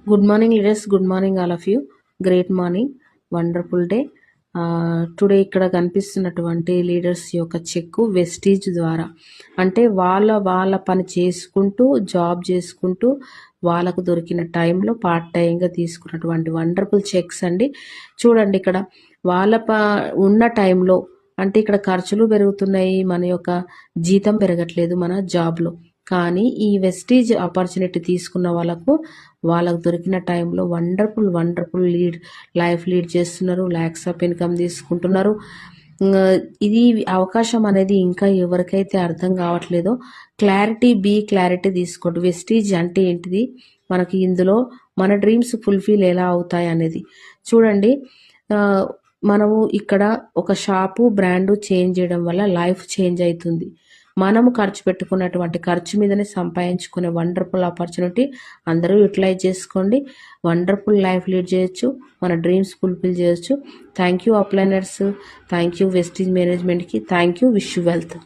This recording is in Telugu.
Good morning, leaders. Good morning, all of you. Great morning. Wonderful day. Today ఇక్కడ కనిపిస్తున్నటువంటి లీడర్స్ యొక్క చెక్ వెస్టీజ్ ద్వారా అంటే వాళ్ళ పని చేసుకుంటూ జాబ్ చేసుకుంటూ వాళ్ళకు దొరికిన టైంలో పార్ట్ టైంగా తీసుకున్నటువంటి వండర్ఫుల్ చెక్స్ అండి. చూడండి ఇక్కడ వాళ్ళ ఉన్న టైంలో అంటే ఇక్కడ ఖర్చులు పెరుగుతున్నాయి, మన యొక్క జీతం పెరగట్లేదు మన జాబ్లో. కానీ ఈ వెస్టీజ్ ఆపర్చునిటీ తీసుకున్న వాళ్ళకు దొరికిన టైంలో వండర్ఫుల్ లైఫ్ లీడ్ చేస్తున్నారు, ల్యాక్స్ ఆఫ్ ఇన్కమ్ తీసుకుంటున్నారు. ఇది అవకాశం అనేది ఇంకా ఎవరికైతే అర్థం కావట్లేదో క్లారిటీ తీసుకోండి. వెస్టీజ్ అంటే ఏంటిది, మనకి ఇందులో మన డ్రీమ్స్ ఫుల్ఫిల్ ఎలా అవుతాయి అనేది చూడండి. మనము ఇక్కడ ఒక షాపు బ్రాండ్ చేంజ్ చేయడం వల్ల లైఫ్ చేంజ్ అవుతుంది. మనము ఖర్చు పెట్టుకున్నటువంటి ఖర్చు మీదనే సంపాదించుకునే వండర్ఫుల్ ఆపర్చునిటీ అందరూ యూటిలైజ్ చేసుకోండి. వండర్ఫుల్ లైఫ్ లీడ్ చేయొచ్చు, మన డ్రీమ్స్ ఫుల్ఫిల్ చేయొచ్చు. Thank you upliners, thank you Vestige మేనేజ్మెంట్కి, thank you. Wish you wealth.